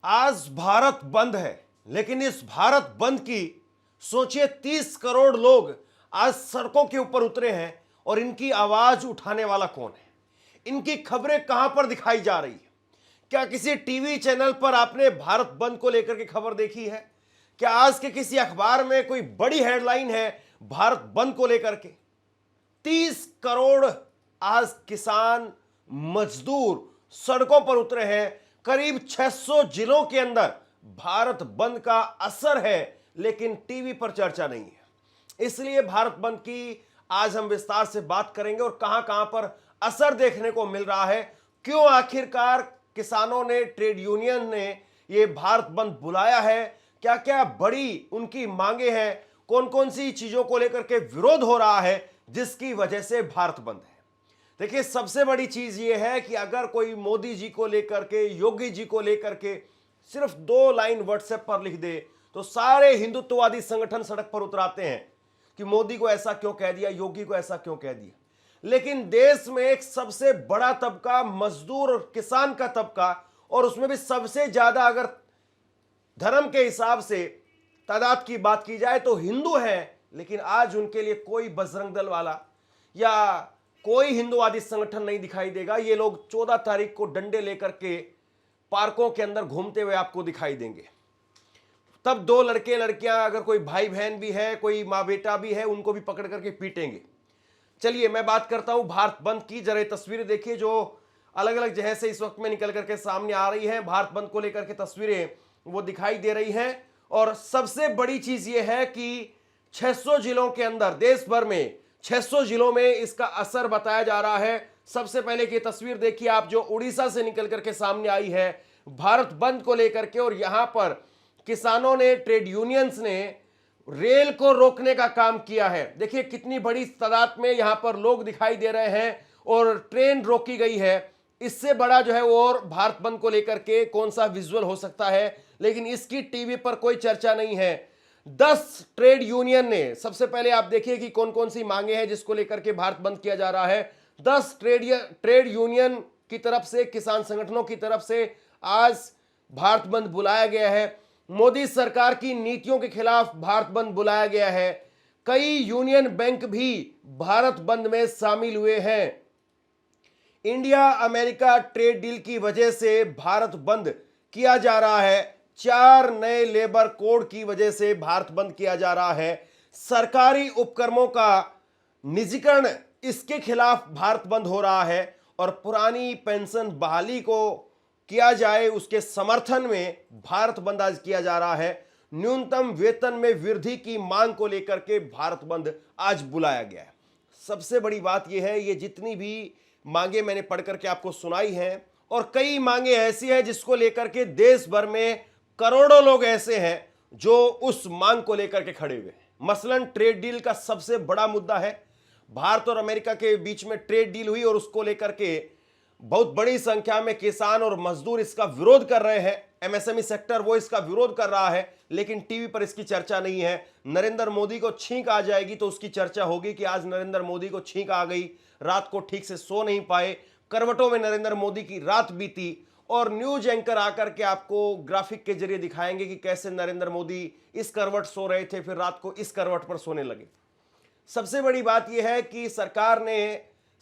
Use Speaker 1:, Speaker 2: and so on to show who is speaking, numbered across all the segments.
Speaker 1: आज भारत बंद है, लेकिन इस भारत बंद की सोचिए 30 करोड़ लोग आज सड़कों के ऊपर उतरे हैं और इनकी आवाज उठाने वाला कौन है? इनकी खबरें कहां पर दिखाई जा रही है? क्या किसी टीवी चैनल पर आपने भारत बंद को लेकर के खबर देखी है? क्या आज के किसी अखबार में कोई बड़ी हेडलाइन है भारत बंद को लेकर के? 30 करोड़ आज किसान मजदूर सड़कों पर उतरे हैं। करीब 600 जिलों के अंदर भारत बंद का असर है, लेकिन टीवी पर चर्चा नहीं है। इसलिए भारत बंद की आज हम विस्तार से बात करेंगे और कहां कहां पर असर देखने को मिल रहा है, क्यों आखिरकार किसानों ने, ट्रेड यूनियन ने ये भारत बंद बुलाया है, क्या क्या बड़ी उनकी मांगे हैं, कौन कौन सी चीजों को लेकर के विरोध हो रहा है जिसकी वजह से भारत बंद है। देखिए, सबसे बड़ी चीज ये है कि अगर कोई मोदी जी को लेकर के, योगी जी को लेकर के सिर्फ 2 लाइन व्हाट्सएप पर लिख दे तो सारे हिंदुत्ववादी संगठन सड़क पर उतराते हैं कि मोदी को ऐसा क्यों कह दिया, योगी को ऐसा क्यों कह दिया। लेकिन देश में एक सबसे बड़ा तबका मजदूर और किसान का तबका, और उसमें भी सबसे ज्यादा अगर धर्म के हिसाब से तादाद की बात की जाए तो हिंदू हैं, लेकिन आज उनके लिए कोई बजरंग दल वाला या कोई हिंदुवादी संगठन नहीं दिखाई देगा। ये लोग 14 तारीख को डंडे लेकर के पार्कों के अंदर घूमते हुए आपको दिखाई देंगे। तब 2 लड़के लड़कियां, अगर कोई भाई बहन भी है, कोई माँ बेटा भी है, उनको भी पकड़ करके पीटेंगे। चलिए मैं बात करता हूं भारत बंद की। जरा तस्वीरें देखिए जो अलग अलग जगह से इस वक्त में निकल करके सामने आ रही है। भारत बंद को लेकर के तस्वीरें वो दिखाई दे रही हैं। और सबसे बड़ी चीज ये है कि 600 जिलों के अंदर, देश भर में 600 जिलों में इसका असर बताया जा रहा है। सबसे पहले की तस्वीर देखिए आप, जो उड़ीसा से निकल करके सामने आई है भारत बंद को लेकर के। और यहां पर किसानों ने, ट्रेड यूनियंस ने रेल को रोकने का काम किया है। देखिए कितनी बड़ी तादाद में यहां पर लोग दिखाई दे रहे हैं और ट्रेन रोकी गई है। इससे बड़ा जो है वो और भारत बंद को लेकर के कौन सा विजुअल हो सकता है, लेकिन इसकी टीवी पर कोई चर्चा नहीं है। 10 ट्रेड यूनियन ने, सबसे पहले आप देखिए कि कौन कौन सी मांगे हैं जिसको लेकर के भारत बंद किया जा रहा है। 10 ट्रेड यूनियन की तरफ से, किसान संगठनों की तरफ से आज भारत बंद बुलाया गया है। मोदी सरकार की नीतियों के खिलाफ भारत बंद बुलाया गया है। कई यूनियन बैंक भी भारत बंद में शामिल हुए हैं। इंडिया अमेरिका ट्रेड डील की वजह से भारत बंद किया जा रहा है। 4 नए लेबर कोड की वजह से भारत बंद किया जा रहा है। सरकारी उपक्रमों का निजीकरण, इसके खिलाफ भारत बंद हो रहा है। और पुरानी पेंशन बहाली को किया जाए, उसके समर्थन में भारत बंद आज किया जा रहा है। न्यूनतम वेतन में वृद्धि की मांग को लेकर के भारत बंद आज बुलाया गया है। सबसे बड़ी बात यह है, ये जितनी भी मांगे मैंने पढ़ करके आपको सुनाई हैं, और कई मांगे ऐसी हैं जिसको लेकर के देश भर में करोड़ों लोग ऐसे हैं जो उस मांग को लेकर के खड़े हुए हैं। मसलन ट्रेड डील का सबसे बड़ा मुद्दा है। भारत और अमेरिका के बीच में ट्रेड डील हुई और उसको लेकर के बहुत बड़ी संख्या में किसान और मजदूर इसका विरोध कर रहे हैं। एमएसएमई सेक्टर वो इसका विरोध कर रहा है, लेकिन टीवी पर इसकी चर्चा नहीं है। नरेंद्र मोदी को छींक आ जाएगी तो उसकी चर्चा होगी कि आज नरेंद्र मोदी को छींक आ गई, रात को ठीक से सो नहीं पाए, करवटों में नरेंद्र मोदी की रात बीती। और न्यूज एंकर आकर के आपको ग्राफिक के जरिए दिखाएंगे कि कैसे नरेंद्र मोदी इस करवट सो रहे थे, फिर रात को इस करवट पर सोने लगे। सबसे बड़ी बात यह है कि सरकार ने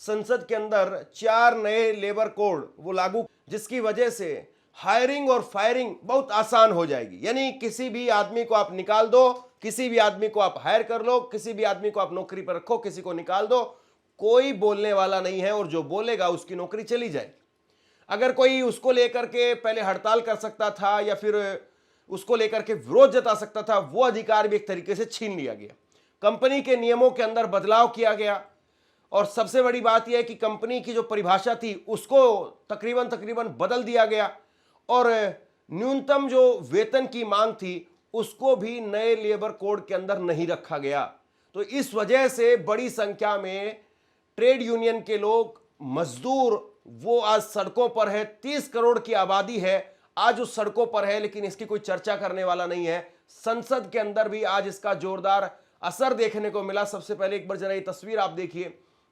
Speaker 1: संसद के अंदर 4 नए लेबर कोड वो लागू, जिसकी वजह से हायरिंग और फायरिंग बहुत आसान हो जाएगी। यानी किसी भी आदमी को आप निकाल दो, किसी भी आदमी को आप हायर कर लो, किसी भी आदमी को आप नौकरी पर रखो, किसी को निकाल दो, कोई बोलने वाला नहीं है, और जो बोलेगा उसकी नौकरी चली जाएगी। अगर कोई उसको लेकर के पहले हड़ताल कर सकता था या फिर उसको लेकर के विरोध जता सकता था, वो अधिकार भी एक तरीके से छीन लिया गया। कंपनी के नियमों के अंदर बदलाव किया गया। और सबसे बड़ी बात यह है कि कंपनी की जो परिभाषा थी उसको तकरीबन बदल दिया गया। और न्यूनतम जो वेतन की मांग थी उसको भी नए लेबर कोड के अंदर नहीं रखा गया। तो इस वजह से बड़ी संख्या में ट्रेड यूनियन के लोग, मजदूर, वो आज सड़कों पर है। 30 करोड़ की आबादी है आज उस सड़कों पर है, लेकिन इसकी कोई चर्चा करने वाला नहीं है। संसद के अंदर भी आज इसका जोरदार असर देखने को मिला। सबसे पहले एक बार जरा ये तस्वीर आप देखिए,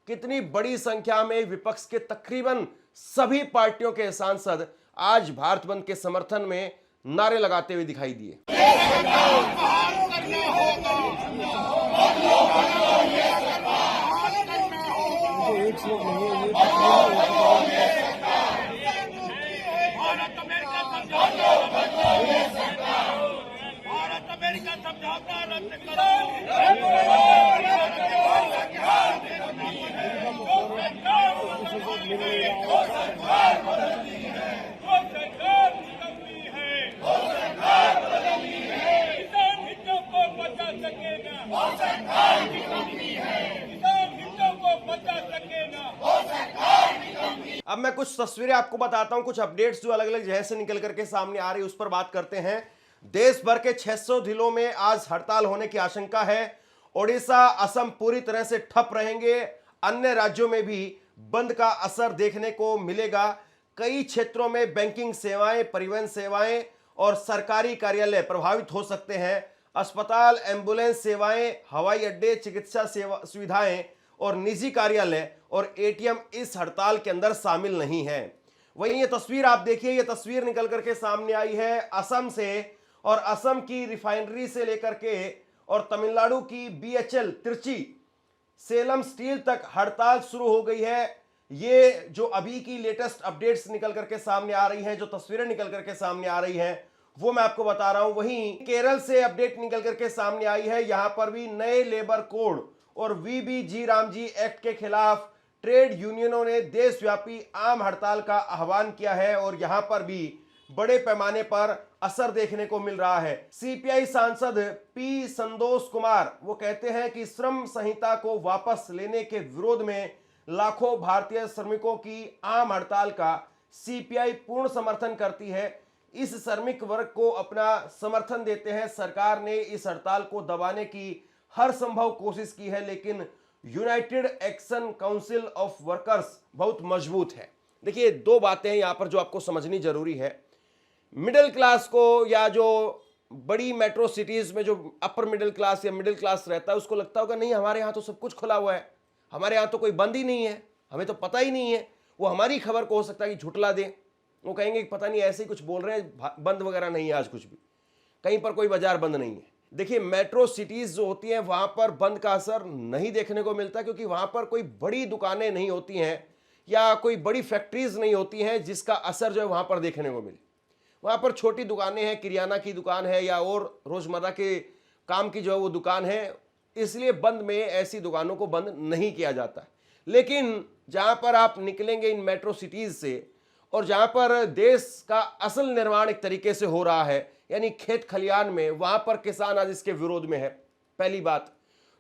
Speaker 1: कितनी बड़ी संख्या में विपक्ष के तकरीबन सभी पार्टियों के सांसद आज भारत बंद के समर्थन में नारे लगाते हुए दिखाई दिए।
Speaker 2: भारत अमेरिका समझौता रद्द करो। किसान हितों को बचा सकेगा, किसान हितों को बचा सकेगा।
Speaker 1: अब मैं कुछ तस्वीरें आपको बताता हूं, कुछ अपडेट्स जो अलग अलग जगह से निकल करके सामने आ रही है उस पर बात करते हैं। देश भर के 600 जिलों में आज हड़ताल होने की आशंका है। ओडिशा, असम पूरी तरह से ठप रहेंगे। अन्य राज्यों में भी बंद का असर देखने को मिलेगा। कई क्षेत्रों में बैंकिंग सेवाएं, परिवहन सेवाएं और सरकारी कार्यालय प्रभावित हो सकते हैं। अस्पताल, एम्बुलेंस सेवाएं, हवाई अड्डे, चिकित्सा सुविधाएं और निजी कार्यालय और एटीएम इस हड़ताल के अंदर शामिल नहीं है। वहीं ये तस्वीर आप देखिए, ये तस्वीर निकल करके सामने आई है असम से, और असम की रिफाइनरी से लेकर के और तमिलनाडु की बीएचएल तिरची, सेलम स्टील तक हड़ताल शुरू हो गई है। ये जो अभी की लेटेस्ट अपडेट्स निकल करके सामने आ रही हैं, जो तस्वीरें निकल करके सामने आ रही हैं, वो मैं आपको बता रहा हूं। वहीं केरल से अपडेट निकल करके सामने आई है। यहां पर भी नए लेबर कोड और वीबीजी रामजी एक्ट के खिलाफ ट्रेड यूनियनों ने देशव्यापी आम हड़ताल का आह्वान किया है और यहां पर भी बड़े पैमाने पर असर देखने को मिल रहा है। सीपीआई सांसद पी संतोष कुमार वो कहते हैं कि श्रम संहिता को वापस लेने के विरोध में लाखों भारतीय श्रमिकों की आम हड़ताल का सीपीआई पूर्ण समर्थन करती है। इस श्रमिक वर्ग को अपना समर्थन देते हैं। सरकार ने इस हड़ताल को दबाने की हर संभव कोशिश की है, लेकिन United action council of workers बहुत मजबूत है। देखिए, दो बातें हैं यहां पर जो आपको समझनी जरूरी है। मिडिल क्लास को या जो बड़ी मेट्रो सिटीज में जो अपर मिडिल क्लास या मिडिल क्लास रहता है उसको लगता होगा नहीं, हमारे यहाँ तो सब कुछ खुला हुआ है, हमारे यहाँ तो कोई बंद ही नहीं है, हमें तो पता ही नहीं है। वो हमारी खबर को हो सकता है कि झुठला दें। वो कहेंगे कि पता नहीं ऐसे ही कुछ बोल रहे हैं, बंद वगैरह नहीं है, आज कुछ भी कहीं पर कोई बाजार बंद नहीं है। देखिए, मेट्रो सिटीज जो होती हैं वहां पर बंद का असर नहीं देखने को मिलता, क्योंकि वहां पर कोई बड़ी दुकानें नहीं होती हैं या कोई बड़ी फैक्ट्रीज नहीं होती हैं जिसका असर जो है वहां पर देखने को मिले। वहां पर छोटी दुकानें हैं, किराना की दुकान है या और रोजमर्रा के काम की जो है वो दुकान है, इसलिए बंद में ऐसी दुकानों को बंद नहीं किया जाता। लेकिन जहां पर आप निकलेंगे इन मेट्रो सिटीज से और जहां पर देश का असल निर्माण एक तरीके से हो रहा है, यानी खेत खलियान में, वहां पर किसान आज इसके विरोध में है, पहली बात।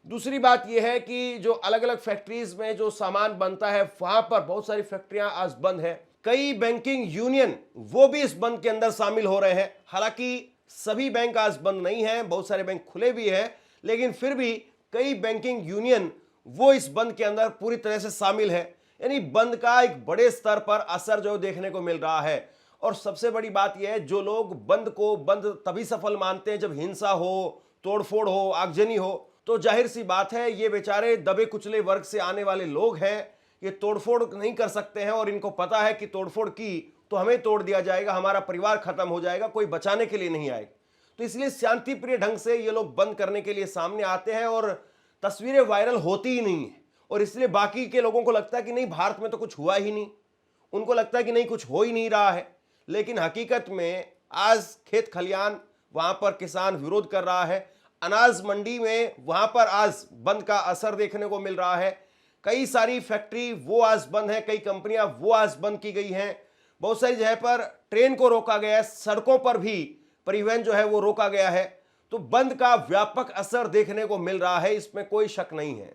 Speaker 1: दूसरी बात यह है कि जो अलग अलग फैक्ट्रीज में जो सामान बनता है वहां पर बहुत सारी फैक्ट्रियां आज बंद है। कई बैंकिंग यूनियन वो भी इस बंद के अंदर शामिल हो रहे हैं। हालांकि सभी बैंक आज बंद नहीं हैं, बहुत सारे बैंक खुले भी हैं, लेकिन फिर भी कई बैंकिंग यूनियन वो इस बंद के अंदर पूरी तरह से शामिल है। यानी बंद का एक बड़े स्तर पर असर जो देखने को मिल रहा है। और सबसे बड़ी बात यह है, जो लोग बंद को बंद तभी सफल मानते हैं जब हिंसा हो, तोड़फोड़ हो, आगजनी हो, तो जाहिर सी बात है ये बेचारे दबे कुचले वर्ग से आने वाले लोग हैं। ये तोड़फोड़ नहीं कर सकते हैं और इनको पता है कि तोड़फोड़ की तो हमें तोड़ दिया जाएगा, हमारा परिवार खत्म हो जाएगा, कोई बचाने के लिए नहीं आएगा। तो इसलिए शांति प्रिय ढंग से ये लोग बंद करने के लिए सामने आते हैं और तस्वीरें वायरल होती ही नहीं है। और इसलिए बाकी के लोगों को लगता है कि नहीं, भारत में तो कुछ हुआ ही नहीं, उनको लगता है कि नहीं, कुछ हो ही नहीं रहा है। लेकिन हकीकत में आज खेत खलियान वहां पर किसान विरोध कर रहा है। अनाज मंडी में वहां पर आज बंद का असर देखने को मिल रहा है। कई सारी फैक्ट्री वो आज बंद है, कई कंपनियां वो आज बंद की गई हैं। बहुत सारी जगह पर ट्रेन को रोका गया है, सड़कों पर भी परिवहन जो है वो रोका गया है। तो बंद का व्यापक असर देखने को मिल रहा है, इसमें कोई शक नहीं है।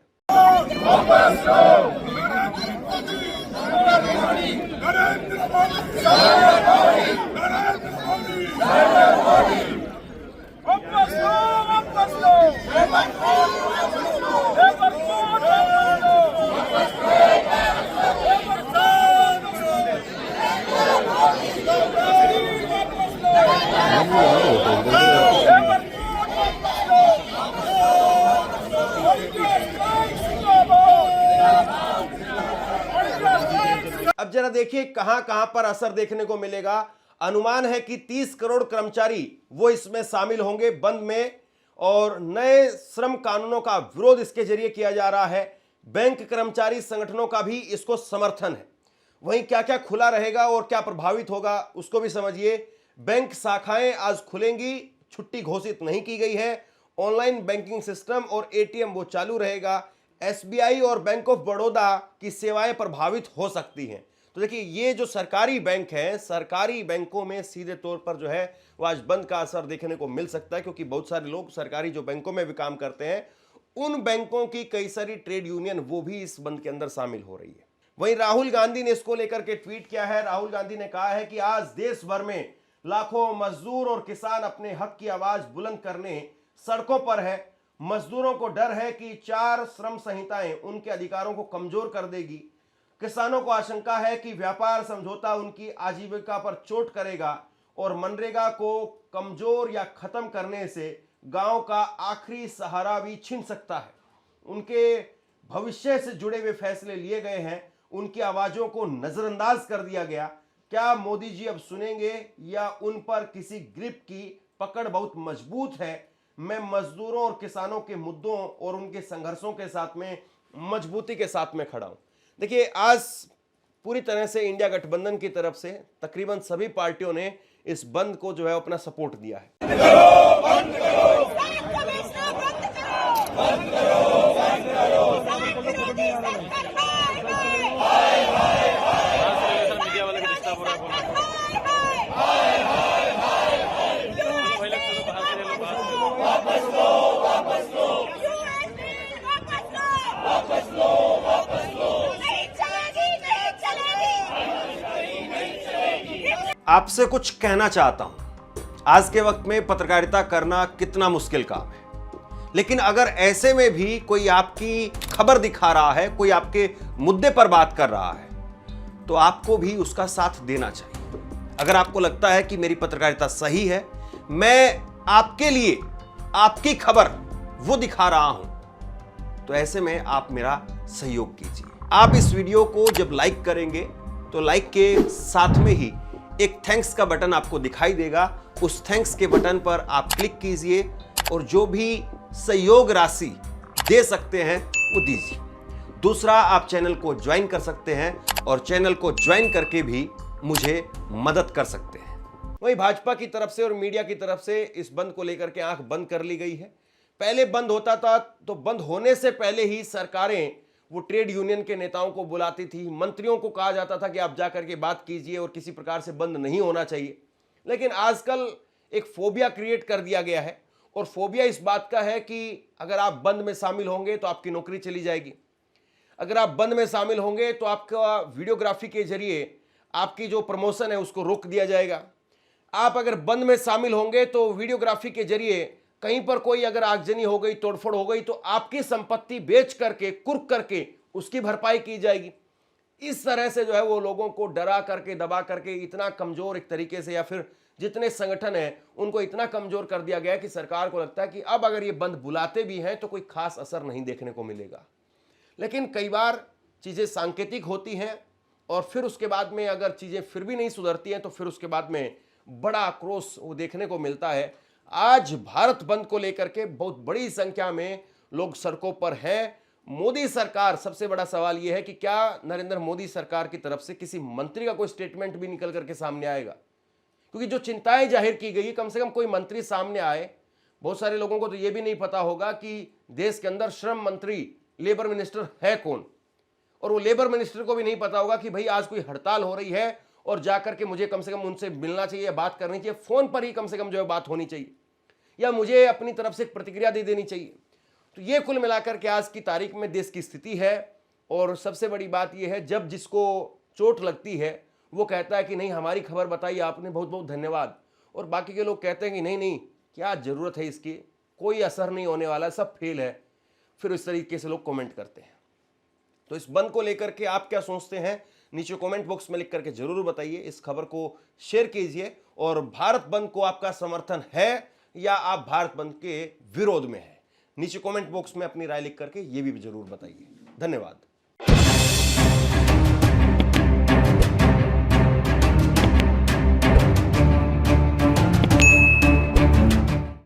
Speaker 1: अब जरा देखिए कहां कहां पर असर देखने को मिलेगा। अनुमान है कि 30 करोड़ कर्मचारी वो इसमें शामिल होंगे बंद में, और नए श्रम कानूनों का विरोध इसके जरिए किया जा रहा है। बैंक कर्मचारी संगठनों का भी इसको समर्थन है। वहीं क्या क्या खुला रहेगा और क्या प्रभावित होगा उसको भी समझिए। बैंक शाखाएं आज खुलेंगी, छुट्टी घोषित नहीं की गई है। ऑनलाइन बैंकिंग सिस्टम और एटीएम वो चालू रहेगा। एसबीआई और बैंक ऑफ बड़ौदा की सेवाएं प्रभावित हो सकती हैं। तो देखिए, ये जो सरकारी बैंक है, सरकारी बैंकों में सीधे तौर पर जो है वो आज बंद का असर देखने को मिल सकता है, क्योंकि बहुत सारे लोग सरकारी जो बैंकों में भी काम करते हैं, उन बैंकों की कई सारी ट्रेड यूनियन वो भी इस बंद के अंदर शामिल हो रही है। वहीं राहुल गांधी ने इसको लेकर के ट्वीट किया है। राहुल गांधी ने कहा है कि आज देश भर में लाखों मजदूर और किसान अपने हक की आवाज बुलंद करने सड़कों पर है। मजदूरों को डर है कि 4 श्रम संहिताएं उनके अधिकारों को कमजोर कर देगी। किसानों को आशंका है कि व्यापार समझौता उनकी आजीविका पर चोट करेगा, और मनरेगा को कमजोर या खत्म करने से गांव का आखिरी सहारा भी छिन सकता है। उनके भविष्य से जुड़े हुए फैसले लिए गए हैं, उनकी आवाजों को नजरअंदाज कर दिया गया। क्या मोदी जी अब सुनेंगे या उन पर किसी ग्रिप की पकड़ बहुत मजबूत है? मैं मजदूरों और किसानों के मुद्दों और उनके संघर्षों के साथ में मजबूती के साथ में खड़ा हूं। देखिए, आज पूरी तरह से इंडिया गठबंधन की तरफ से तकरीबन सभी पार्टियों ने इस बंद को जो है अपना सपोर्ट दिया है। आपसे कुछ कहना चाहता हूं। आज के वक्त में पत्रकारिता करना कितना मुश्किल काम है, लेकिन अगर ऐसे में भी कोई आपकी खबर दिखा रहा है, कोई आपके मुद्दे पर बात कर रहा है, तो आपको भी उसका साथ देना चाहिए। अगर आपको लगता है कि मेरी पत्रकारिता सही है, मैं आपके लिए आपकी खबर वो दिखा रहा हूं, तो ऐसे में आप मेरा सहयोग कीजिए। आप इस वीडियो को जब लाइक करेंगे तो लाइक के साथ में ही एक थैंक्स का बटन आपको दिखाई देगा। उस थैंक्स के बटन पर आप क्लिक कीजिए और जो भी सहयोग राशि दे सकते हैं वो दीजिए। दूसरा, आप चैनल को ज्वाइन कर सकते हैं और चैनल को ज्वाइन करके भी मुझे मदद कर सकते हैं। वहीं भाजपा की तरफ से और मीडिया की तरफ से इस बंद को लेकर के आंख बंद कर ली गई है। पहले बंद होता था तो बंद होने से पहले ही सरकारें वो ट्रेड यूनियन के नेताओं को बुलाती थी, मंत्रियों को कहा जाता था कि आप जाकर के बात कीजिए और किसी प्रकार से बंद नहीं होना चाहिए। लेकिन आजकल एक फोबिया क्रिएट कर दिया गया है, और फोबिया इस बात का है कि अगर आप बंद में शामिल होंगे तो आपकी नौकरी चली जाएगी। अगर आप बंद में शामिल होंगे तो आपका वीडियोग्राफी के जरिए आपकी जो प्रमोशन है उसको रोक दिया जाएगा। आप अगर बंद में शामिल होंगे तो वीडियोग्राफी के जरिए कहीं पर कोई अगर आगजनी हो गई, तोड़फोड़ हो गई, तो आपकी संपत्ति बेच करके, कुर्क करके उसकी भरपाई की जाएगी। इस तरह से जो है वो लोगों को डरा करके, दबा करके इतना कमजोर एक तरीके से, या फिर जितने संगठन हैं उनको इतना कमजोर कर दिया गया है कि सरकार को लगता है कि अब अगर ये बंद बुलाते भी हैं तो कोई खास असर नहीं देखने को मिलेगा। लेकिन कई बार चीजें सांकेतिक होती हैं, और फिर उसके बाद में अगर चीजें फिर भी नहीं सुधरती हैं तो फिर उसके बाद में बड़ा आक्रोश वो देखने को मिलता है। आज भारत बंद को लेकर के बहुत बड़ी संख्या में लोग सड़कों पर हैं। मोदी सरकार, सबसे बड़ा सवाल यह है कि क्या नरेंद्र मोदी सरकार की तरफ से किसी मंत्री का कोई स्टेटमेंट भी निकल करके सामने आएगा? क्योंकि जो चिंताएं जाहिर की गई, कम से कम कोई मंत्री सामने आए। बहुत सारे लोगों को तो यह भी नहीं पता होगा कि देश के अंदर श्रम मंत्री, लेबर मिनिस्टर है कौन, और वो लेबर मिनिस्टर को भी नहीं पता होगा कि भाई आज कोई हड़ताल हो रही है और जाकर के मुझे कम से कम उनसे मिलना चाहिए, बात करनी चाहिए, फोन पर ही कम से कम जो है बात होनी चाहिए, या मुझे अपनी तरफ से एक प्रतिक्रिया दे देनी चाहिए। तो ये कुल मिलाकर के आज की तारीख में देश की स्थिति है। और सबसे बड़ी बात यह है, जब जिसको चोट लगती है वो कहता है कि नहीं हमारी खबर बताई आपने, बहुत बहुत धन्यवाद, और बाकी के लोग कहते हैं कि नहीं नहीं क्या ज़रूरत है इसकी, कोई असर नहीं होने वाला, सब फेल है। फिर इस तरीके से लोग कमेंट करते हैं। तो इस बंद को लेकर के आप क्या सोचते हैं, नीचे कमेंट बॉक्स में लिख करके जरूर बताइए। इस खबर को शेयर कीजिए, और भारत बंद को आपका समर्थन है या आप भारत बंद के विरोध में हैं, नीचे कमेंट बॉक्स में अपनी राय लिख करके ये भी जरूर बताइए। धन्यवाद।